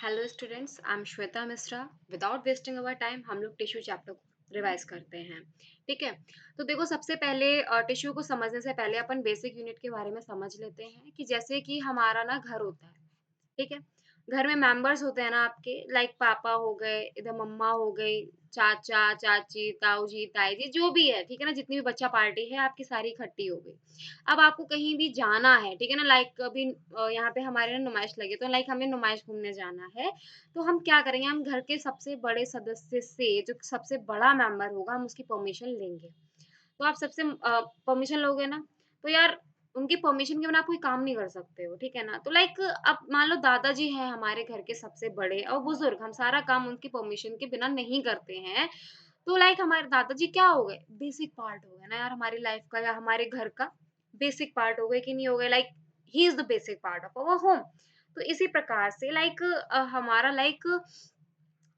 Hello students, I am Shweta Mishra. Without wasting our time हम लोग tissue chapter को revise करते हैं। ठीक है। तो देखो, सबसे पहले टिश्यू को समझने से पहले अपन बेसिक यूनिट के बारे में समझ लेते हैं कि जैसे कि हमारा ना घर होता है। ठीक है। घर में मेंबर्स होते हैं ना आपके, लाइक पापा हो गए, इधर मम्मा हो गई, चाचा चाची, ताऊ जी, ताई जी, जो भी है। ठीक है ना, जितनी भी बच्चा पार्टी है आपकी सारी इकट्ठी हो गई। अब आपको कहीं भी जाना है, ठीक है ना, लाइक अभी यहाँ पे हमारे ना नुमाइश लगे, तो लाइक हमें नुमाइश घूमने जाना है। तो हम क्या करेंगे, हम घर के सबसे बड़े सदस्य से, जो सबसे बड़ा मेंबर होगा, हम उसकी परमिशन लेंगे। तो आप सबसे परमिशन लोगे ना, तो यार उनकी परमिशन के बिना आप कोई काम नहीं कर सकते हो। ठीक है ना। तो लाइक अब मान लो दादाजी हैं हमारे घर के सबसे बड़े और बुजुर्ग, हम सारा काम उनकी परमिशन के बिना नहीं करते हैं। तो लाइक हमारे दादाजी क्या हो गए, बेसिक पार्ट हो गए ना यार हमारी लाइफ का, या हमारे घर का बेसिक पार्ट हो गए कि नहीं हो गए। Like he is the basic part of our home. तो इसी प्रकार से लाइक हमारा लाइक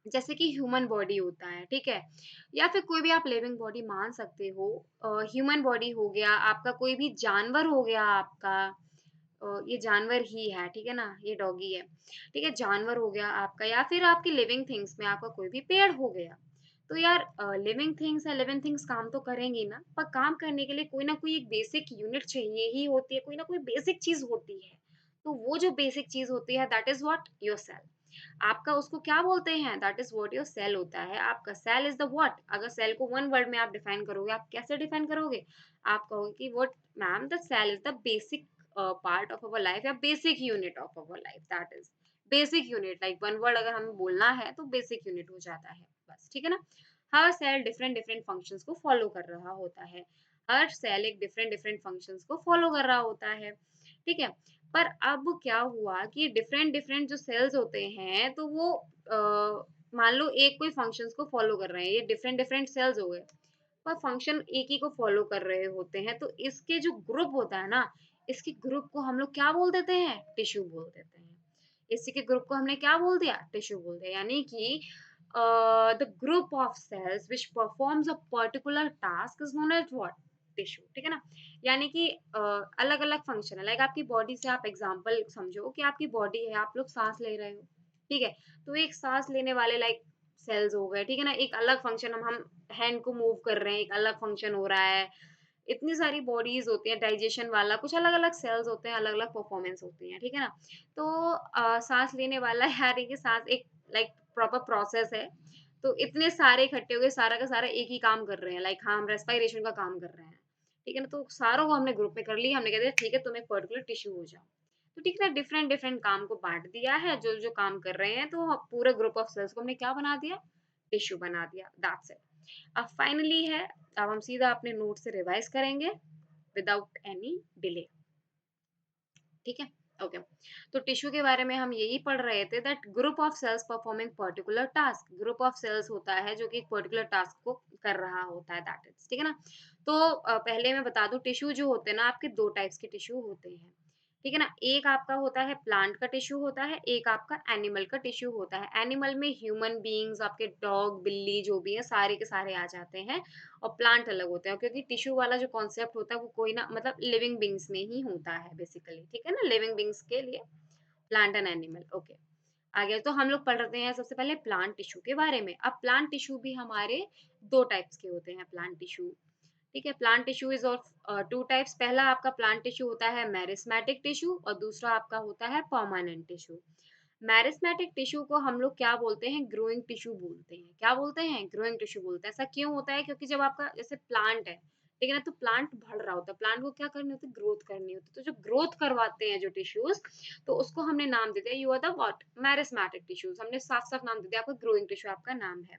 जैसे कि ह्यूमन बॉडी होता है, ठीक है, या फिर कोई भी आप लिविंग बॉडी मान सकते हो। ह्यूमन बॉडी हो गया आपका, कोई भी जानवर हो गया आपका, ये जानवर ही है, ठीक है ना, ये डॉगी है। ठीक है, जानवर हो गया आपका, या फिर आपकी लिविंग थिंग्स में आपका कोई भी पेड़ हो गया। तो यार लिविंग थिंग्स है, लिविंग थिंग्स काम तो करेंगी ना, पर काम करने के लिए कोई ना कोई एक बेसिक यूनिट चाहिए ही होती है, कोई ना कोई बेसिक चीज होती है। तो वो जो बेसिक चीज होती है, that is what your cell. आपका उसको क्या बोलते हैं, that is what your cell होता है। आपका सेल इज द व्हाट। अगर सेल को वन वर्ड में आप डिफाइन करोगे, आप कैसे डिफाइन करोगे? आप कहोगे कि what ma'am, the cell is the basic part of our life, या basic unit of our life, that is basic unit. Like one word अगर हमें बोलना है तो बेसिक यूनिट हो जाता है, बस। ठीक है ना। हर सेल डिफरेंट डिफरेंट फंक्शंस को फॉलो कर रहा होता है। हर सेल एक डिफरेंट डिफरेंट फंक्शंस को फॉलो कर रहा होता है। ठीक है। पर अब क्या हुआ कि डिफरेंट डिफरेंट जो सेल्स होते हैं, तो वो मान लो एक कोई फंक्शंस को फॉलो कर रहे हैं, ये डिफरेंट डिफरेंट सेल्स हो गए, पर फंक्शन एक ही को फॉलो कर रहे होते हैं। तो इसके जो ग्रुप होता है ना, इसके ग्रुप को हम लोग क्या बोल देते हैं, टिश्यू बोल देते हैं। इसी के ग्रुप को हमने क्या बोल दिया, टिश्यू बोल दिया। यानी कि the group of cells which performs a particular task is known as what, tissue. ठीक है ना। यानी कि अलग अलग फंक्शन है, लाइक आपकी बॉडी से आप एग्जांपल समझो कि आपकी बॉडी है, आप लोग सांस ले रहे हो। ठीक है। तो एक सांस लेने वाले लाइक सेल्स हो गए, ठीक है ना, एक अलग फंक्शन, हम हैंड को मूव कर रहे हैं, एक अलग फंक्शन हो रहा है। इतनी सारी बॉडीज होती है, डाइजेशन वाला कुछ अलग अलग सेल्स होते हैं, अलग अलग परफॉर्मेंस होती है। ठीक है ना। तो सांस लेने वाला यार, एक सांस एक लाइक प्रॉपर प्रोसेस है। तो इतने सारे इकट्ठे हो गए, सारा का सारा एक ही काम कर रहे हैं, लाइक हाँ हम रेस्पिरेशन का काम कर रहे हैं। ठीक है ना। तो सारों को हमने ग्रुप में कर लिया, हमने कह दिया ठीक है तुम एक पर्टिकुलर टिश्यू हो जाओ। तो ठीक है, डिफरेंट डिफरेंट काम को बांट दिया है, जो जो काम कर रहे हैं, तो पूरे ग्रुप ऑफ सेल्स को हमने क्या बना दिया, टिश्यू बना दिया, दैट्स इट। अब फाइनली है, अब हम सीधा अपने नोट से रिवाइज करेंगे विदाउट एनी डिले। ठीक है। ओके। तो टिश्यू के बारे में हम यही पढ़ रहे थे, that group of cells performing particular task. Group of cells होता है जो कि एक पर्टिकुलर टास्क को कर रहा होता है, दैट इज। ठीक है ना। तो पहले मैं बता दूं, टिश्यू जो होते हैं ना आपके, दो टाइप्स के टिश्यू होते हैं। ठीक है ना। एक आपका होता है प्लांट का टिश्यू होता है, एक आपका एनिमल का टिश्यू होता है। एनिमल में ह्यूमन बीइंग्स, आपके डॉग बिल्ली जो भी है, सारे के सारे आ जाते हैं। और प्लांट अलग होते हैं, क्योंकि टिश्यू वाला जो कॉन्सेप्ट होता है वो कोई ना, मतलब लिविंग बींग्स में ही होता है बेसिकली। ठीक है ना, लिविंग बींग्स के लिए प्लांट एंड एनिमल। ओके। आगे तो हम लोग पढ़ रहे हैं सबसे पहले प्लांट टिश्यू के बारे में। अब प्लांट टिश्यू भी हमारे दो टाइप्स के होते हैं, प्लांट टिश्यू। ठीक है। Plant tissue is of two types. पहला आपका प्लांट टिश्यू होता है मेरिस्मेटिक टिश्यू, और दूसरा आपका होता है परमानेंट टिश्यू। मेरिस्मेटिक टिश्यू को हम लोग क्या बोलते हैं, ग्रोइंग टिश्यू बोलते हैं। क्या बोलते हैं, ग्रोइंग टिश्यू बोलते हैं। ऐसा क्यों होता है, क्योंकि जब आपका जैसे प्लांट है, ठीक है ना, तो प्लांट बढ़ रहा होता है, प्लांट को क्या करनी होती है, ग्रोथ करनी होती है। तो जो ग्रोथ करवाते हैं जो टिश्यूज, तो उसको हमने नाम दे दिया, you are the what, meristematic tissues. हमने साफ साफ नाम दे दिया, आपका ग्रोइंग टिश्यू आपका नाम है।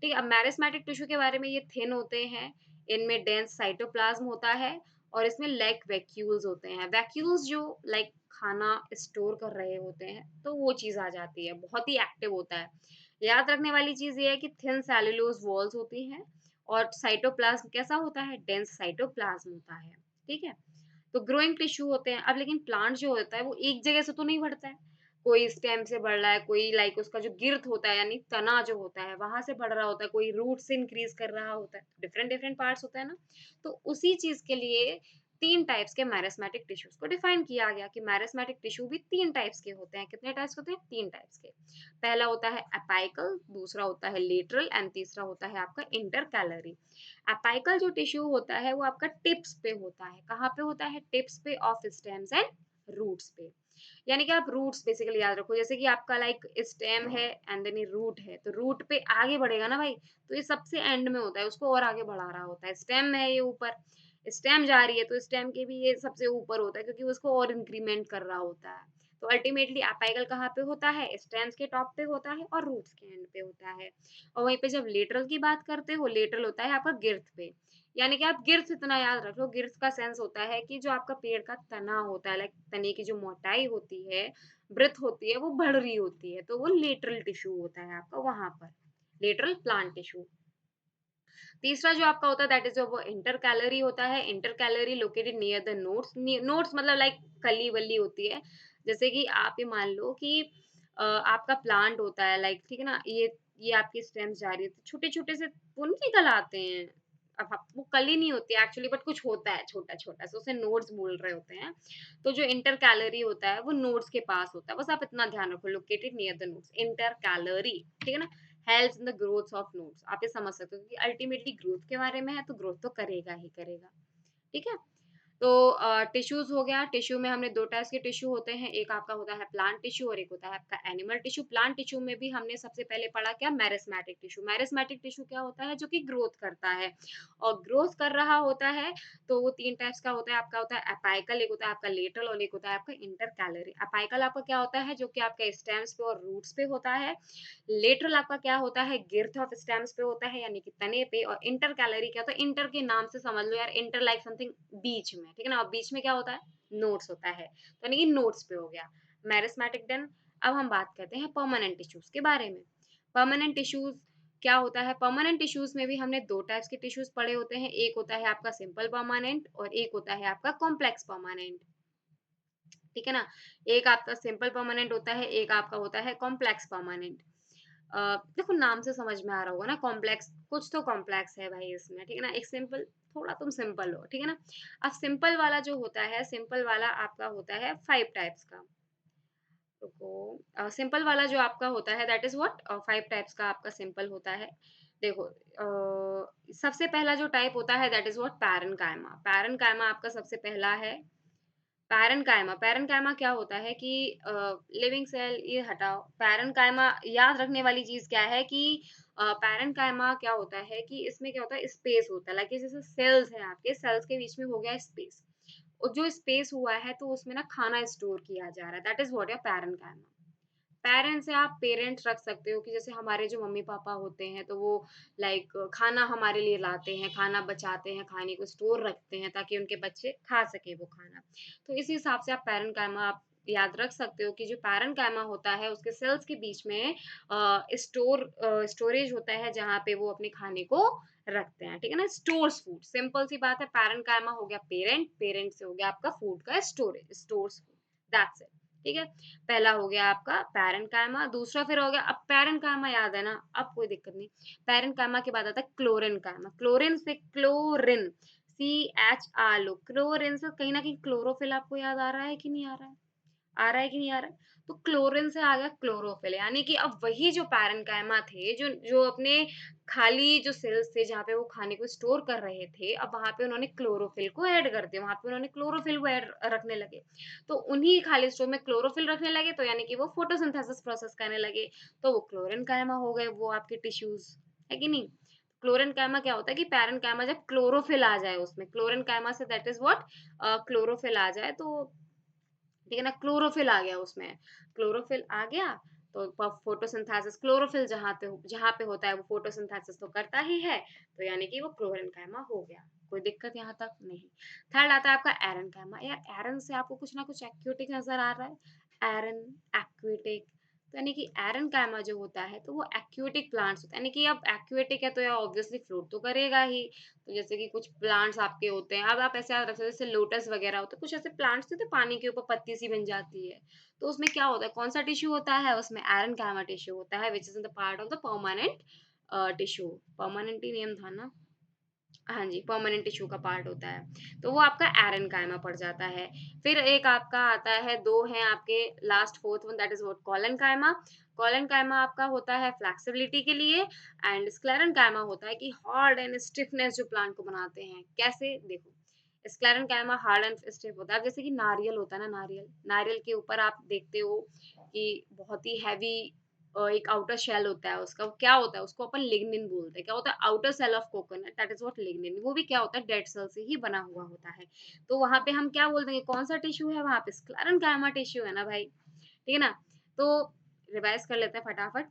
ठीक है। अब मेरिस्मेटिक टिश्यू के बारे में, ये थिन होते हैं, इनमें डेंस साइटोप्लाज्म होता है, और इसमें लाइक वैक्यूल्स होते हैं। वैक्यूल्स जो लाइक खाना स्टोर कर रहे होते हैं, तो वो चीज आ जाती है, बहुत ही एक्टिव होता है। याद रखने वाली चीज ये है कि थिन सेलुलोज वॉल्स होती हैं, और साइटोप्लाज्म कैसा होता है, डेंस साइटोप्लाज्म होता है। ठीक है। तो ग्रोइंग टिश्यू होते हैं। अब लेकिन प्लांट जो होता है वो एक जगह से तो नहीं बढ़ता है, कोई स्टेम से बढ़ रहा है, कोई लाइक उसका जो गिर्थ होता है यानी तना जो होता है वहां से बढ़ रहा होता है, कोई रूट से इंक्रीज कर रहा होता है, डिफरेंट डिफरेंट पार्ट्स होता है ना। तो उसी चीज के लिए 3 टाइप्स के मैरिस्मेटिक टिश्यूज को डिफाइन किया गया कि मैरिस्मेटिक टिश्यू भी 3 टाइप्स के होते हैं। कितने टाइप्स होते हैं? 3 टाइप्स के। पहला होता है अपाइकल, दूसरा होता है लेटरल एंड तीसरा होता है आपका इंटरकैलरी। अपाइकल जो टिश्यू होता है वो आपका टिप्स पे होता है। कहाँ पे होता है? टिप्स पे ऑफ स्टेम्स एंड रूट्स पे। यानी कि आप रूट्स बेसिकली याद रखो, जैसे कि आपका लाइक स्टेम है एंड देन ये रूट है, तो रूट पे आगे बढ़ेगा ना भाई, तो ये सबसे एंड में होता है, उसको और आगे बढ़ा रहा होता है। स्टेम में है ये ऊपर, स्टेम जा रही है तो स्टेम के भी ये सबसे ऊपर होता है क्योंकि उसको और इंक्रीमेंट कर रहा होता है। तो अल्टीमेटली अपाइकल कहाँ पे होता है? स्टेम्स के टॉप पे होता है और रूट्स के एंड पे होता है। और वहीं पे जब लेटरल की बात करते हो, लेटरल होता है आपका गिर्थ पे। यानी कि आप गिर्थ इतना याद रख लो, गिर्थ का सेंस होता है कि जो आपका पेड़ का तना होता है, लाइक तने की जो मोटाई होती है, ब्रेथ होती है, वो बढ़ रही होती है, तो वो लेटरल टिश्यू होता है आपका वहां पर, लेटरल प्लांट टिश्यू। तीसरा जो आपका होता है दैट इज वो इंटर कैलोरी होता है। Inter calorie located near the notes. Notes मतलब लाइक कली वली होती है। जैसे कि आप ये मान लो कि आपका प्लांट होता है, लाइक ठीक है ना, ये आपकी स्टेम्स जा रही है, तो छोटे छोटे से वो नहीं निकल आते हैं। अब वो कली नहीं होती है एक्चुअली, बट कुछ होता है छोटा छोटा सा, उसे नोड्स बोल रहे होते हैं। तो जो इंटर कैलोरी होता है वो नोड्स के पास होता है, बस आप इतना ध्यान रखो, located near the nodes, inter calorie, ठीक है ना। Helps in the growth of nodes, आप ये समझ सकते हो कि अल्टीमेटली ग्रोथ के बारे में है, तो ग्रोथ तो करेगा ही करेगा। ठीक है। तो टिश्यूज हो गया। टिश्यू में हमने दो टाइप्स के टिश्यू होते हैं, एक आपका होता है प्लांट टिश्यू और एक होता है आपका एनिमल टिश्यू। प्लांट टिश्यू में भी हमने सबसे पहले पढ़ा क्या? Meristematic tissue. मैरिस्मेटिक टिश्यू क्या होता है? जो कि ग्रोथ करता है, और ग्रोथ कर रहा होता है। तो वो 3 टाइप्स का होता है, आपका होता है अपाइकल, एक होता है आपका लेटरल और एक होता है आपका इंटरकैलरी। अपाइकल आपका क्या होता है? जो कि आपके स्टेम्स पे और रूट्स पे होता है। लेटरल आपका क्या होता है? गिर्थ ऑफ स्टेम्स पे होता है, यानी कि तने पे। और इंटर कैलोरी क्या होता है? इंटर के नाम से समझ लो यार, इंटर लाइक समथिंग बीच में, ठीक है ना। और बीच में क्या होता है? नोट्स होता है, तो यानी कि नोट्स पे हो गया मैरिस्मेटिक डन। अब हम बात करते हैं परमानेंट टिश्यूज के बारे में। परमानेंट टिश्यूज क्या होता है? परमानेंट टिश्यूज में भी हमने दो टाइप्स के टिश्यूज पढ़े होते हैं, एक होता है आपका सिंपल परमानेंट और एक होता है आपका कॉम्प्लेक्स परमानेंट, ठीक है ना। एक आपका सिंपल परमानेंट होता है, एक आपका होता है कॉम्प्लेक्स परमानेंट। देखो नाम से समझ में आ रहा होगा ना, कॉम्प्लेक्स, कुछ तो कॉम्प्लेक्स है भाई इसमें, ठीक है ना। एक सिंपल, थोड़ा तुम सिंपल हो, ठीक है ना। अब सिंपल वाला जो होता है, सिंपल वाला आपका होता है 5 टाइप्स का। तो सिंपल वाला जो आपका होता है दैट इज व्हाट, 5 टाइप्स का आपका सिंपल होता है। देखो सबसे पहला जो टाइप होता है that is what, parenchyma. Parenchyma आपका सबसे पहला है। पैरेन्काइमा, पैरेन्काइमा क्या होता है कि लिविंग सेल, ये हटाओ। पैरेन्काइमा याद रखने वाली चीज क्या है कि पैरेन्काइमा क्या होता है कि इसमें क्या होता है, स्पेस होता है, लाइक जैसे सेल्स है, आपके सेल्स के बीच में हो गया स्पेस, और जो स्पेस हुआ है तो उसमें ना खाना स्टोर किया जा रहा है, that is what your parenchyma. Parents से आप पेरेंट्स रख सकते हो कि जैसे हमारे जो मम्मी पापा होते हैं तो वो लाइक खाना हमारे लिए लाते हैं, खाना बचाते हैं, खाने को स्टोर रखते हैं ताकि उनके बच्चे खा सके वो खाना। तो इसी हिसाब से आप पैरेंट कायमा आप याद रख सकते हो कि जो पैरेंट कायमा होता है उसके सेल्स के बीच में स्टोरेज होता है जहाँ पे वो अपने खाने को रखते हैं, ठीक है ना। स्टोर्स फूड, सिंपल सी बात है, पैरेंट कायमा हो गया पेरेंट, पेरेंट से हो गया आपका फूड का storage, stores food, that's it, ठीक है। पहला हो गया आपका पैरेन्काइमा, दूसरा फिर हो गया, अब पैरेन्काइमा याद है ना, अब कोई दिक्कत नहीं। पैरेन्काइमा के बाद आता है क्लोरेन्काइमा। क्लोरिन से क्लोरिन, CHR, क्लोरिन से कहीं ना कहीं क्लोरोफिल आपको याद आ रहा है कि नहीं आ रहा है? आ रहा है कि नहीं आ रहा है? तो क्लोरीन से आ गया क्लोरोफिल, यानी कि अब वही जो पैरेन्काइमा थे, जो जो अपने खाली जो सेल्स थे जहाँ पे वो खाने को स्टोर कर रहे थे, अब वहां पे उन्होंने क्लोरोफिल को ऐड कर दिया, वहां पे उन्होंने क्लोरोफिल को ऐड रखने लगे। तो उन्हीं खाली स्टोर में क्लोरोफिल रखने लगे, तो यानी कि वो फोटोसिंथेसिस प्रोसेस करने लगे, तो वो क्लोरेन्काइमा हो गए वो आपके टिश्यूज, है कि नहीं। क्लोरेन्काइमा क्या होता है कि पैरेन्काइमा जब क्लोरोफिल आ जाए उसमें, क्लोरेन्काइमा से दैट इज व्हाट, क्लोरोफिल आ जाए, तो ठीक है ना, क्लोरोफिल आ गया उसमें, क्लोरोफिल आ गया, तो फोटोसिंथेसिस, क्लोरोफिल जहाँ पे होता है वो फोटोसिंथेसिस तो करता ही है, तो यानी कि वो क्लोरेन्काइमा हो गया। कोई दिक्कत यहाँ तक नहीं। थर्ड आता है आपका एरेन्काइमा। यार एरन से आपको कुछ ना कुछ एक्यूटिक नजर आ रहा है, एरन, एक्विटिक, तो यानी कि एरेन्काइमा जो होता है तो वो एक्यूटिक प्लांट्स होता है, यानी कि अब एक्विटिक है तो यार ऑब्वियसली फ्रूट तो करेगा ही। तो जैसे कि कुछ प्लांट्स आपके होते हैं, अब आप ऐसे याद रख सकते हो जैसे लोटस वगैरह होते हैं, कुछ ऐसे प्लांट्स होते हैं पानी के ऊपर पत्ती सी बन जाती है, तो उसमें क्या होता है, कौन सा टिश्यू होता है उसमें? एरेन्काइमा टिश्यू होता है, which is in the part of the permanent tissue. Permanent he name था ना, हाँ जी, परमानेंट टिश्यू का पार्ट होता है। तो वो आपका एरेन्काइमा पड़ जाता है। फिर एक आपका आता है, 2 हैं आपके, last 4th one that is what collenchyma. Collenchyma आपका होता है फ्लेक्सिबिलिटी के लिए, एंड स्क्लेरेन्काइमा होता है कि हार्ड एंड स्टिफनेस जो प्लांट को बनाते हैं। कैसे? देखो, स्क्लेरेन्काइमा हार्ड एंड स्टिफ होता है। अब जैसे कि नारियल होता है ना, नारियल, नारियल के ऊपर आप देखते हो कि बहुत ही हेवी एक आउटर शेल होता है उसका। वो क्या होता है? उसको अपन लिग्निन बोलते हैं। क्या होता है? Outer cell of coconut that is what lignin. वो भी क्या होता है? डेड सेल से ही बना हुआ होता है। तो वहाँ पे हम क्या बोल देंगे? कौन-सा टिश्यू है वहाँ पे? स्क्लेरेन्काइमा टिश्यू है ना भाई, ठीक है ना? तो रिवाइज़ कर लेते हैं फटाफट।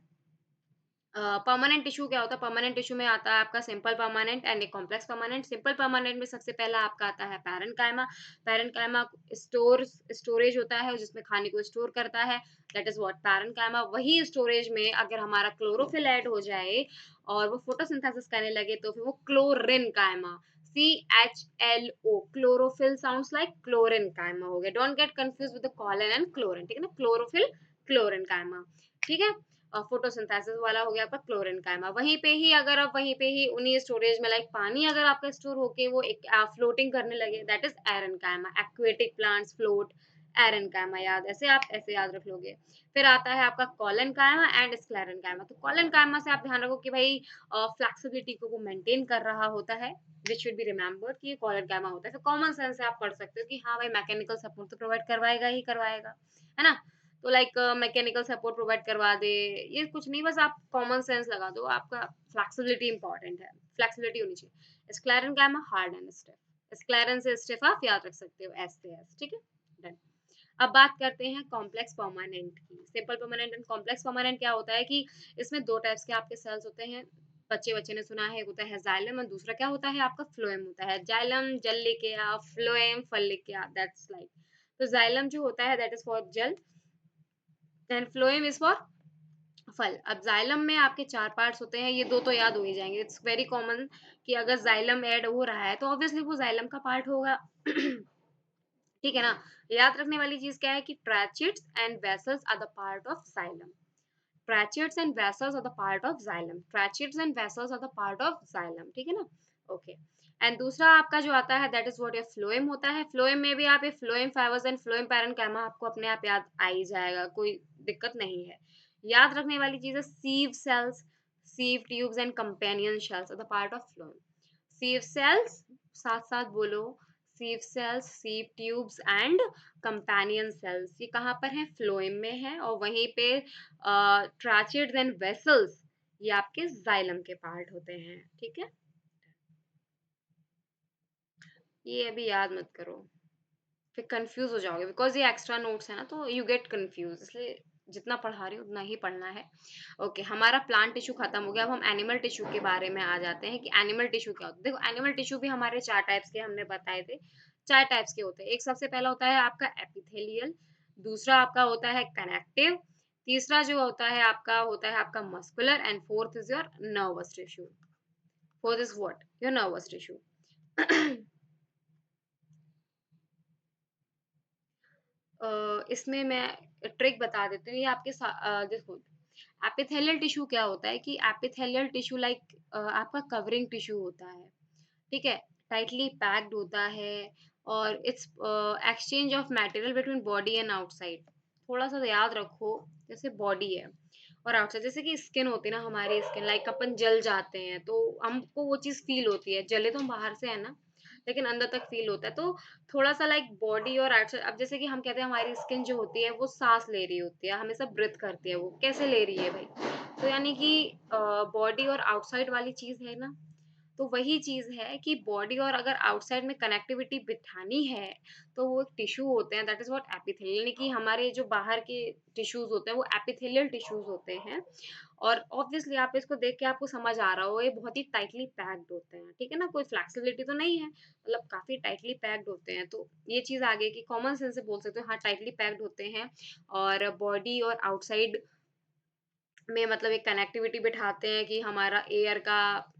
परमानेंट टिश्यू क्या होता है? परमानेंट टिश्यू में आता है आपका सिंपल परमानेंट एंड एक कॉम्प्लेक्स परमानेंट। सिंपल परमानेंट में सबसे पहला आपका आता है पैरेन्काइमा। पैरेन्काइमा स्टोरेज होता है जिसमें खाने को स्टोर करता है, दैट इज व्हाट पैरेन्काइमा। वही स्टोरेज में अगर हमारा क्लोरोफिल ऐड हो जाए और वो फोटोसिंथेसिस करने लगे तो फिर वो क्लोरिनकाइमा, CHLO, क्लोरोफिल साउंड्स लाइक क्लोरिनकाइमा हो गया। Don't get confuse with the colon and chlorine, ठीक है ना? क्लोरोफिल क्लोरिनकाइमा, ठीक है? फोटोसिंथेसिस वाला हो गया आपका क्लोरिनकाइमा। वहीं पे ही अगर आप वहीं पे ही उन्हीं स्टोरेज में लाइक पानी अगर आपका स्टोर होके वो एक फ्लोटिंग करने लगे, that is एरेन्काइमा। Aquatic plants float, एरेन्काइमा। याद ऐसे आप ऐसे याद रख लोगे। फिर आता है आपका कोलेनकाइमा एंड स्क्लेरेन्काइमा। तो कोलेनकाइमा से आप ध्यान रखो कि भाई फ्लेक्सिबिलिटी को वो मेंटेन कर रहा होता है, विच शुड बी रिमेम्बर्ड कि ये कोलेनकाइमा होता है। फिर कॉमन सेंस से आप पढ़ सकते हो कि हाँ भाई मैकेनिकल सपोर्ट तो प्रोवाइड करवाएगा ही करवाएगा, है ना? तो लाइक मैकेनिकल सपोर्ट प्रोवाइड करवा दे, ये कुछ नहीं, बस आप कॉमन सेंस लगा दो। आपका फ्लेक्सिबिलिटी इंपॉर्टेंट है, फ्लेक्सिबिलिटी होनी चाहिए। स्क्लेरेन्काइमा हार्ड एंड स्टिफ, स्क्लेरन से स्टिफ आप याद रख सकते हो, एस से एस, ठीक है, डन। अब बात करते हैं कॉम्प्लेक्स परमानेंट की। Simple permanent and complex permanent क्या होता है कि इसमें दो टाइप्स के आपके सेल्स होते हैं। बच्चे बच्चे ने सुना है, एक होता है जाइलम और दूसरा क्या होता है आपका फ्लोएम होता है। जाइलम जल लेके आ, फ्लोएम फल लेके आ, दैट्स लाइक। तो जाइलम जो होता है दैट इज फॉर जल एंड फ्लोएम इज फॉर फल। अब जाइलम में आपके 4 पार्ट्स होते हैं, ये 2 तो याद हो ही जाएँगे। इट्स वेरी कॉमन कि अगर जाइलम ऐड हो रहा है तो ऑब्वियसली वो जाइलम का पार्ट होगा। ठीक है ना? याद रखने वाली चीज़ क्या है कि tracheids and vessels are the part of xylem. Tracheids and vessels are the part of xylem. Tracheids and vessels are the part of xylem, ठीक है ना? ओके। एंड दूसरा आपका जो आता है that is what your phloem होता है। फ्लोएम में भी आप ये phloem fibres and phloem parenchyma आपको अपने आप याद आ ही जाएगा, कोई दिक्कत नहीं है। याद रखने वाली चीज़ है sieve cells, sieve tubes and companion cells are the part of phloem. Sieve cells, साथ-साथ बोलो, sieve cells, sieve tubes and companion cells, ये कहाँ पर है? फ्लोएम में है। और वहीं पे ट्रैचेट्स एंड वेसल्स ये आपके जाइलम के पार्ट होते हैं, ठीक है? ये अभी याद मत करो, फिर कंफ्यूज हो जाओगे बिकॉज ये एक्स्ट्रा नोट्स है ना, तो यू गेट कंफ्यूज, इसलिए जितना पढ़ा रही हूँ उतना ही पढ़ना है। ओके, हमारा प्लांट टिश्यू खत्म हो गया। अब हम एनिमल टिश्यू के बारे में आ जाते हैं कि एनिमल टिश्यू क्या होता है। देखो, एनिमल टिश्यू भी हमारे 4 टाइप्स के हमने बताए थे। 4 टाइप्स के होते हैं। एक सबसे पहला होता है आपका एपिथेलियल, दूसरा आपका होता है कनेक्टिव, तीसरा जो होता है आपका muscular, and fourth is your nervous tissue. Fourth is what? Your nervous tissue. इसमें मैं ट्रिक बता देती हूँ। ये आपके देखो, एपिथेलियल टिश्यू क्या होता है कि एपिथेलियल टिश्यू लाइक आपका कवरिंग टिश्यू होता है, ठीक है? टाइटली पैक्ड होता है और it's exchange of material between body and outside. थोड़ा-सा तो याद रखो, जैसे बॉडी है और आउटसाइड, जैसे कि स्किन होती है ना, हमारी स्किन लाइक अपन जल जाते हैं तो हमको वो चीज़ फ़ील होती है। जले तो हम बाहर से है ना, लेकिन अंदर तक फ़ील होता है। तो थोड़ा-सा लाइक बॉडी और आउटसाइड, अब जैसे कि हम कहते हैं हमारी स्किन जो होती है वो साँस ले रही होती है, हमेशा ब्रीथ करती है, वो कैसे ले रही है भाई? तो यानी कि बॉडी और आउटसाइड वाली चीज़ है ना, तो वही चीज़ है कि बॉडी और अगर आउटसाइड में कनेक्टिविटी बिठानी है, तो वो एक टिश्यू होते हैं दैट इज़ व्हाट एपिथेलियल, यानी कि हमारे जो बाहर के टिश्यूज़ होते हैं वो एपिथेलियल टिश्यूज़ होते हैं। और ऑब्वियसली आप इसको देख के आपको समझ आ रहा होगा ये बहुत ही टाइटली पैक्ड होते हैं, ठीक है ना? कोई फ्लेक्सिबिलिटी तो नहीं है, मतलब काफ़ी टाइटली पैक्ड होते हैं। तो ये चीज़ आ गई कि कॉमन सेंस से बोल सकते हो, हाँ, टाइटली पैक्ड होते हैं और बॉडी और आउटसाइड में मतलब एक कनेक्टिविटी बिठाते हैं कि हमारा एयर का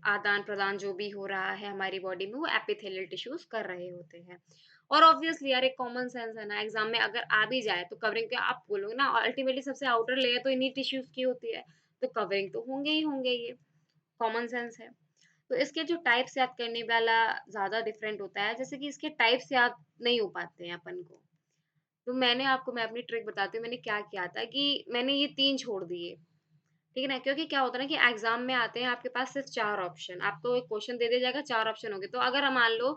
आदान-प्रदान जो भी हो रहा है हमारी बॉडी में, वो एपिथेलियल टिश्यूज़ कर रहे होते हैं। और ऑब्वियसली यार एक कॉमन सेंस है ना, एग्ज़ाम में अगर आ भी जाए तो कवरिंग के आप बोलोगे ना, अल्टीमेटली सबसे आउटर लेयर तो इन्हीं टिश्यूज़ की होती है, तो कवरिंग तो होंगे ही होंगे ये, कॉमन सेंस है। तो इसके जो टाइप्स याद करने वाला ज़्यादा डिफरेंट होता है, जैसे कि इसके टाइप्स याद नहीं हो पाते हैं अपन को। तो मैं अपनी ट्रिक बताती हूँ, मैंने क्या किया था कि मैंने ये 3 छोड़ दिए, ठीक है ना? क्योंकि क्या होता है ना कि एग्ज़ाम में आते हैं आपके पास सिर्फ़ 4 ऑप्शन, आपको एक क्वेश्चन दे दिया जाएगा, 4 ऑप्शन होंगे। तो अगर हम मान लो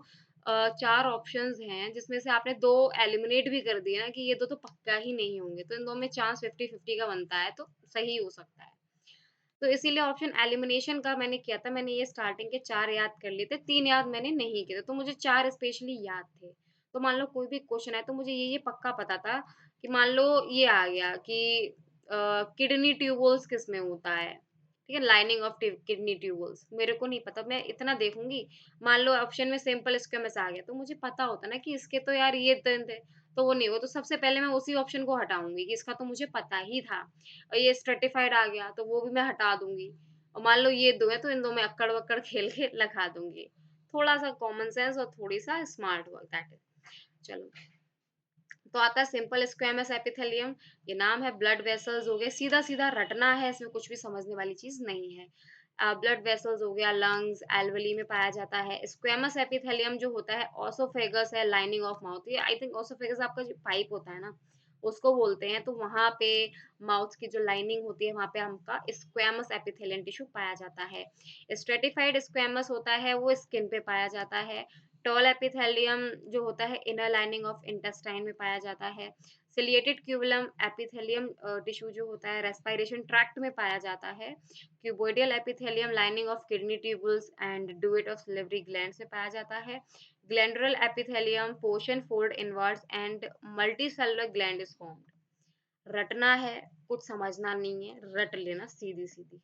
4 ऑप्शंस हैं जिसमें से आपने 2 एलिमिनेट भी कर दिए ना कि ये 2 तो पक्का ही नहीं होंगे, तो इन 2 में चांस 50-50 का बनता है, तो सही हो सकता है। तो इसीलिए ऑप्शन एलिमिनेशन का मैंने किया था, मैंने ये स्टार्टिंग के 4 याद कर लिए थे, 3 याद मैंने नहीं किए थे, तो मुझे 4 स्पेशली याद थे। तो मान लो कोई भी क्वेश्चन है तो मुझे ये पक्का पता था कि मान लो ये आ गया कि किडनी ट्यूबुल्स किसमें होता है, ठीक है? लाइनिंग ऑफ किडनी ट्यूबुल्स, मेरे को नहीं पता, मैं इतना देखूँगी, मान लो ऑप्शन में सिंपल स्क्वेमस आ गया, तो मुझे पता होता ना कि इसके तो यार ये थे, तो वो नहीं हुआ, तो सबसे पहले मैं उसी ऑप्शन को हटाऊँगी कि इसका तो मुझे पता ही था। और ये स्ट्रेटिफाइड आ गया तो वो भी मैं हटा दूँगी। और मान लो ये 2 है तो इन 2 में अक्कड़-वक्कड़ खेल के लगा दूँगी। थोड़ा-सा कॉमन सेंस और थोड़ी-सा स्मार्ट वर्क, दैट इज़। चलो, तो आता है सिंपल स्क्वेमस एपिथेलियम। ये नाम है, ब्लड वेसल्स हो गए, सीधा-सीधा रटना है, इसमें कुछ भी समझने वाली चीज़ नहीं है। ब्लड वेसल्स हो गया, लंग्स, एल्वेली में पाया जाता है। स्क्वेमस एपिथेलियम जो होता है ओसोफेगस है, लाइनिंग ऑफ माउथ। ये आई थिंक ओसोफेगस आपका जो पाइप होता है ना, उसको बोलते हैं। तो वहाँ पे माउथ की जो लाइनिंग होती है, वहाँ पे हमका स्क्वेमस एपिथेलियम टिश्यू पाया जाता है। स्ट्रेटिफाइड स्क्वेमस होता है, वो स्किन पे पाया जाता है। टॉल एपिथेलियम जो होता है इनर लाइनिंग ऑफ इंटेस्टाइन में पाया जाता है। सिलिएटेड क्यूबुलम एपिथेलियम टिश्यू जो होता है रेस्पिरेशन ट्रैक्ट में पाया जाता है। Cuboidal epithelium lining of kidney tubules and ड्यूट ऑफ सिलिवरी ग्लैंड से पाया जाता है। Glandular epithelium portion fold inwards and multicellular gland is formed. रटना है, कुछ समझना नहीं है, रट लेना सीधी सीधी।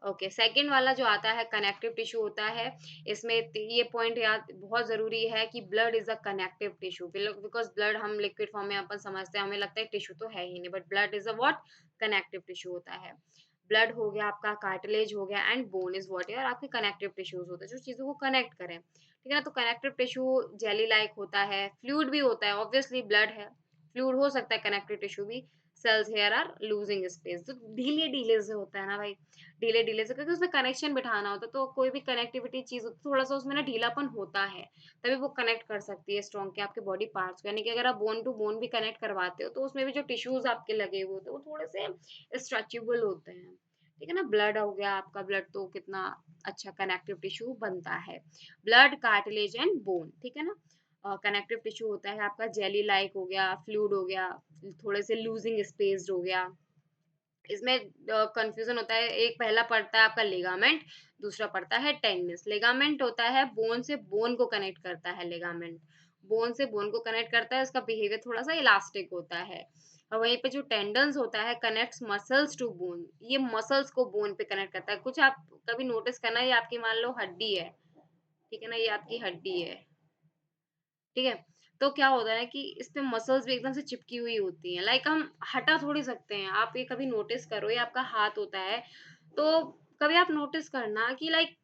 ओके, सेकंड वाला जो आता है कनेक्टिव टिश्यू होता है। इसमें ये पॉइंट याद बहुत जरूरी है कि blood is a connective tissue, because blood हम लिक्विड फॉर्म में अपन समझते हैं, हमें लगता है टिश्यू तो है ही नहीं, but blood is a what, connective tissue होता है। ब्लड हो गया आपका, कार्टिलेज हो गया एंड बोन इज व्हाट यार आपके कनेक्टिव टिश्यूज होते हैं जो चीजों को कनेक्ट करें, ठीक है ना? तो कनेक्टिव टिश्यू जेली लाइक होता है, फ्लूइड भी होता है, ऑब्वियसली ब्लड है, फ्लूइड हो सकता है कनेक्टिव टिश्यू भी। Cells here are losing space, तो ढीले ढीले से होता है ना भाई, ढीले ढीले से, क्योंकि उसमें कनेक्शन बिठाना होता है, तो कोई भी कनेक्टिविटी चीज होती है थोड़ा सा उसमें ना ढीलापन होता है, तभी वो कनेक्ट कर सकती है स्ट्रॉन्ग के आपके बॉडी पार्ट्स को। यानी कि अगर आप बोन टू बोन भी कनेक्ट करवाते हो तो उसमें भी जो टिश्यूज आपके लगे हुए होते हैं वो थोड़े से स्ट्रेचेबल होते हैं, ठीक है ना? ब्लड हो गया आपका, ब्लड तो कितना अच्छा कनेक्टिव टिश्यू बनता है। ब्लड, कार्टिलेज एंड बोन, ठीक है ना? कनेक्टिव टिश्यू होता है आपका जेली लाइक हो गया, फ्लूइड हो गया, थोड़े से लूजिंग स्पेस्ड हो गया। इसमें कंफ्यूजन होता है, एक पहला पड़ता है आपका लिगामेंट, दूसरा पड़ता है टेंडिस। लिगामेंट होता है बोन से बोन को कनेक्ट करता है, लिगामेंट बोन से बोन को कनेक्ट करता है, उसका बिहेवियर थोड़ा सा इलास्टिक होता है। और वहीं पे जो टेंडन्स होता है कनेक्ट्स मसल्स टू बोन, ये मसल्स को बोन पे कनेक्ट करता है। कुछ आप कभी नोटिस करना, ये आपकी मान लो हड्डी है, ठीक है ना? ये आपकी हड्डी है, ठीक है? तो क्या होता है ना कि इस पे मसल्स भी एकदम से चिपकी हुई होती हैं, लाइक हम हटा थोड़ी सकते हैं। आप ये कभी नोटिस करो, ये आपका हाथ होता है, तो कभी आप नोटिस करना कि लाइक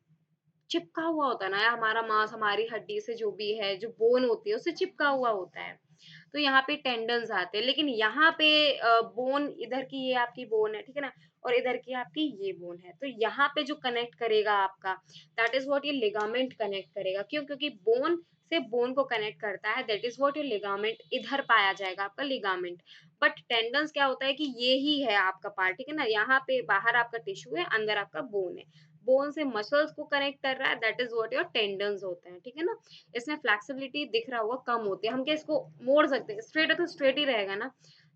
चिपका हुआ होता है ना, या हमारा मांस हमारी हड्डी से जो भी है, जो बोन होती है उससे चिपका हुआ होता है। तो यहाँ पे टेंडन्स आते हैं, लेकिन यहाँ पे बोन, इधर की ये आपकी बोन है, ठीक है ना? और इधर की आपकी ये बोन है, तो यहाँ पे जो कनेक्ट करेगा आपका, दैट इज व्हाट ये लिगामेंट कनेक्ट करेगा। क्यों? क्योंकि बोन से बोन को कनेक्ट करता है, दैट इज व्हाट ये लिगामेंट, इधर पाया जाएगा आपका लिगामेंट। बट टेंडन्स क्या होता है कि ये ही है आपका पार्ट, ठीक है ना? यहाँ पे बाहर आपका टिश्यू है, अंदर आपका बोन है, बोन से मसल्स को कनेक्ट कर रहा है, that is what your tendons होते हैं, ठीक है ना? इसमें फ्लेक्सिबिलिटी दिख रहा होगा कम होती है, हम क्या इसको मोड़ सकते हैं? स्ट्रेट है तो स्ट्रेट ही रहेगा ना।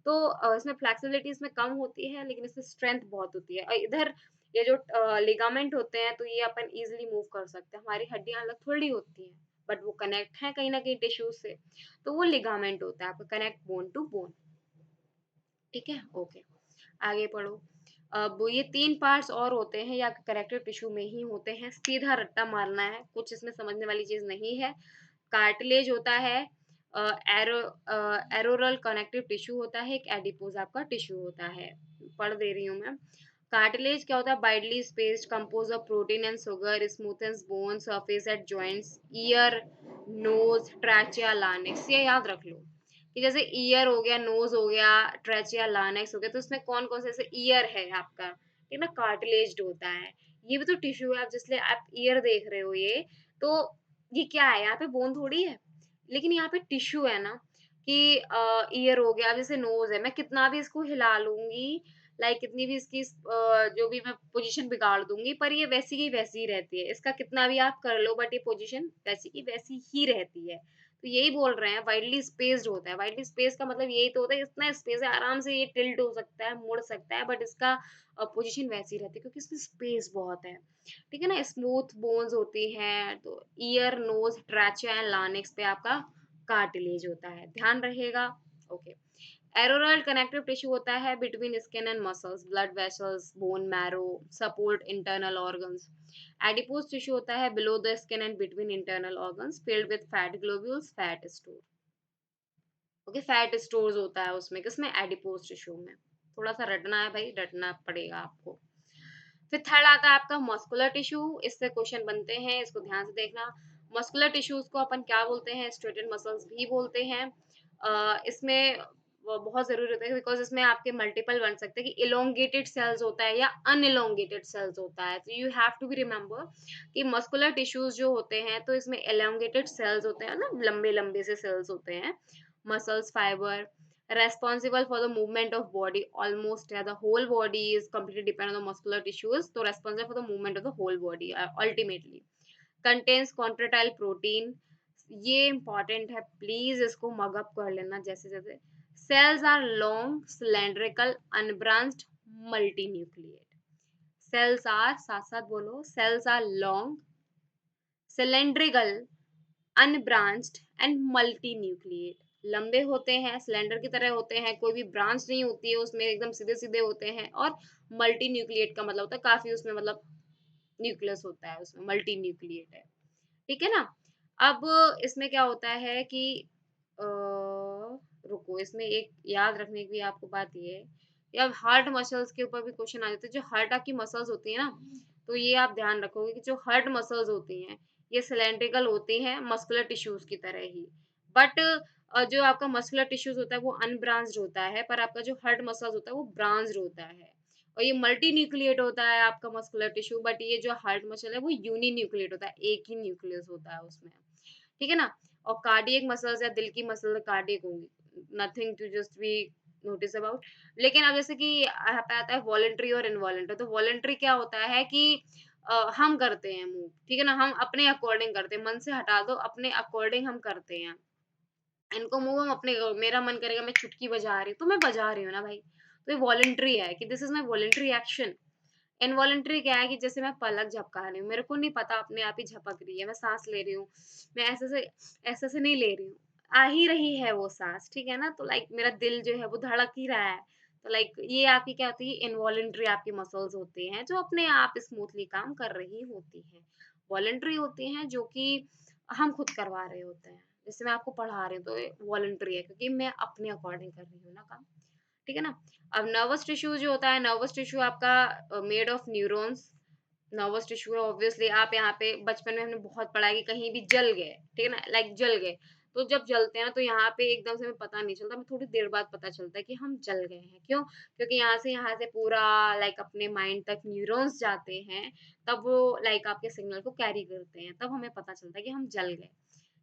तो इसमें फ्लेक्सिबिलिटी इसमें कम होती है, लेकिन इसमें स्ट्रेंथ बहुत होती है। और इधर ये जो लिगामेंट होते हैं, तो ये अपन इजिली मूव कर सकते हैं, हमारी हड्डियां अलग थोड़ी होती हैं, बट वो कनेक्ट है कहीं ना कहीं टिश्यूज से, तो वो लिगामेंट होता है आपका, कनेक्ट बोन टू बोन, ठीक है? ओके, आगे पढ़ो। अब ये 3 पार्ट्स और होते हैं या कनेक्टिव टिश्यू में ही होते हैं, सीधा रट्टा मारना है, कुछ इसमें समझने वाली चीज नहीं है। कार्टिलेज होता है, एरो एरोरल कनेक्टिव टिश्यू होता है, एक एडिपोज आपका टिश्यू होता है। पढ़ दे रही हूँ मैं। कार्टिलेज क्या होता है? Widely spaced, compose of protein and sugar, smoothens bone surface at joints, ear, nose, trachea, larynx. ये याद रख लो कि जैसे ईयर हो गया, नोज हो गया, ट्रेचिया, लार्ynx हो गया, तो इसमें कौन कौन से, जैसे ईयर है आपका, ठीक है ना, कार्टिलेज्ड होता है। ये भी तो टिश्यू है। आप जिसलिए आप ईयर देख रहे हो तो ये क्या है? यहाँ पे बोन थोड़ी है, लेकिन यहाँ पे टिश्यू है ना कि ईयर हो गया। अब जैसे नोज है, मैं कितना भी इसको हिला लूंगी, लाइक कितनी भी इसकी जो भी मैं पोजीशन बिगाड़ दूंगी, पर ये वैसी की वैसी ही रहती है। इसका कितना भी आप कर लो, बट ये पोजीशन वैसी की वैसी ही रहती है। तो यही बोल रहे हैं वाइडली स्पेस्ड होता है। वाइडली स्पेस का मतलब यही तो होता है, इतना स्पेस है, आराम से ये टिल्ट हो सकता है, मुड़ सकता है, बट इसका पोजीशन वैसी रहती है क्योंकि इसमें स्पेस बहुत है। ठीक है ना। स्मूथ बोन्स होती हैं, तो ईयर, नोज, ट्रैचिया एंड लार्ynx पे आपका कार्टिलेज होता है, ध्यान रहेगा। ओके। एरोरल कनेक्टिव टिश्यू होता है between skin and muscles, blood vessels, bone marrow, support internal organs. Adipose tissue होता है below the skin and between internal organs, filled with fat globules, fat store. Okay, fat stores होता है उसमें, किसमें? Adipose tissue में। थोड़ा सा रटना है भाई, रटना पड़ेगा आपको। फिर थर्ड आता है आपका मस्कुलर टिश्यू। इससे क्वेश्चन बनते हैं, इसको ध्यान से देखना। मस्कुलर टिश्यूज को अपन क्या बोलते हैं? स्ट्रेटेड मसल्स भी बोलते हैं। इसमें वो बहुत जरूरी होता है बिकॉज इसमें आपके मल्टीपल बन सकते हैं कि इलोंगेटेड सेल्स होता है या अनइलोंगेटेड सेल्स होता है। तो you have to be remember कि मस्कुलर टिश्यूज जो होते हैं तो इसमें एलोंगेटेड सेल्स होते हैं ना, लंबे लंबे से सेल्स होते हैं। Muscles fibre responsible for the movement of body, almost the whole body is completely dependent on the muscular tissues, so responsible for the movement of the whole body ultimately contains contractile protein। ये important है, please इसको mug up कर लेना जैसे जैसे। cells are long cylindrical unbranched multinucleate। cells are, साथ साथ बोलो, cells are long cylindrical unbranched and multi nucleate. लंबे होते हैं, सिलेंडर की तरह होते हैं, कोई भी ब्रांच नहीं होती है उसमें, एकदम सीधे सीधे होते हैं। और मल्टी न्यूक्लिएट का मतलब होता है काफी उसमें मतलब न्यूक्लियस होता है, उसमें मल्टी न्यूक्लिएट है। ठीक है ना। अब इसमें क्या होता है कि रुको, इसमें एक याद रखने की आपको बात ये है, या हार्ट मसल्स के ऊपर भी क्वेश्चन आ जाते हैं। जो हार्ट आपकी मसल्स होती है ना, तो ये आप ध्यान रखोगे कि जो हार्ट मसल्स होती हैं ये सिलेंड्रिकल होती हैं मस्कुलर टिश्यूज की तरह ही। बट जो आपका मस्कुलर टिश्यूज होता है वो अनब्रांच्ड होता है, पर आपका जो हार्ट मसल्स होता है वो ब्रांच्ड होता है। और ये मल्टी न्यूक्लिएट होता है आपका मस्कुलर टिश्यू, बट ये जो हार्ट मसल है वो यूनि न्यूक्लिएट होता है, एक ही न्यूक्लियस होता है उसमें। ठीक है ना। और कार्डियक मसल्स या दिल की मसल कार्डियक होंगी, nothing to just be notice about. लेकिन अब जैसे कि यहाँ पे आता है वॉलेंट्री और इनवॉलेंट्री। तो वॉलेंट्री क्या होता है कि हम करते हैं मूव, ठीक है ना, हम अपने अकॉर्डिंग करते हैं, मन से हटा दो, अपने अकॉर्डिंग हम करते हैं इनको मूव। हम अपने, मेरा मन करेगा मैं चुटकी बजा रही हूँ तो मैं बजा रही हूँ ना भाई। तो ये वॉलेंट्री है कि this is my voluntary action. Involuntary क्या है कि जैसे मैं पलक झपका रही हूँ, मेरे को नहीं पता, अपने आप ही झपक रही है, मैं सांस ले रही हूँ, मैं ऐसे से नहीं ले रही हूँ, आ ही रही है वो सांस। ठीक है ना। तो लाइक मेरा दिल जो है वो धड़क ही रहा है। तो लाइक ये आपकी क्या होती है? इनवॉलेंट्री आपकी मसल्स होती हैं जो अपने आप स्मूथली काम कर रही होती हैं। वॉलेंट्री होती हैं जो कि हम खुद करवा रहे होते हैं। जैसे मैं आपको पढ़ा रही हूँ तो वॉलेंट्री है क्योंकि मैं अपने अकॉर्डिंग कर रही हूँ ना काम। ठीक है ना। अब नर्वस टिश्यू जो होता है, नर्वस टिश्यू आपका made of neurons. Nervous tissue है ऑब्वियसली, आप यहाँ पे बचपन में हमने बहुत पढ़ा है कि कहीं भी जल गए, ठीक है ना, लाइक जल गए। तो जब जलते हैं ना तो यहाँ पे एकदम से हमें पता नहीं चलता, हमें थोड़ी देर बाद पता चलता है कि हम जल गए हैं। क्यों? क्योंकि यहाँ से पूरा लाइक अपने माइंड तक न्यूरॉन्स जाते हैं, तब वो लाइक आपके सिग्नल को कैरी करते हैं, तब हमें पता चलता है कि हम जल गए।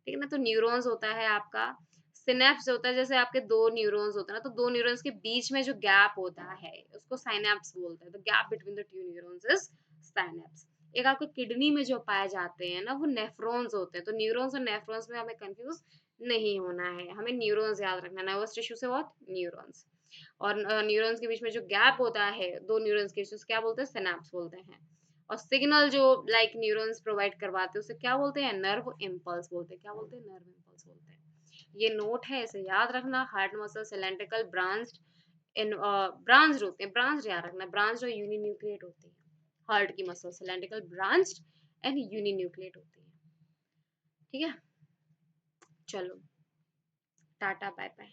ठीक है ना। तो न्यूरॉन्स होता है आपका, सिनेप्स होता है, जैसे आपके दो न्यूरॉन्स होते हैं ना, तो दो न्यूरॉन्स के बीच में जो गैप होता है उसको साइनेप्स बोलते हैं। तो gap between the two neurons is synapse. एक आपके किडनी में जो पाए जाते हैं ना वो नेफ्रॉन्स होते हैं। तो न्यूरॉन्स और नेफ्रॉन्स में हमें कंफ्यूज नहीं होना है, हमें न्यूरॉन्स याद रखना है। नर्वस टिश्यू से बहुत न्यूरॉन्स, और न्यूरॉन्स के बीच में जो गैप होता है दो न्यूरॉन्स के बीच, उसको क्या बोलते हैं? सिनेप्स बोलते हैं। और सिग्नल जो लाइक न्यूरॉन्स प्रोवाइड करवाते हैं उसे क्या बोलते हैं? नर्व इम्पल्स बोलते हैं। क्या बोलते हैं? नर्व इम्पल्स बोलते हैं। ये नोट है, इसे याद रखना। हार्ट मसल सिलेंड्रिकल ब्रांच्ड, इन ब्रांच्ड होते हैं, ब्रांच याद रखना, ब्रांच और यूनिन्यूक्लिएट होती है। हार्ट की muscle cylindrical branched and uninucleate होती है। ठीक है। चलो, टाटा बाय बाय।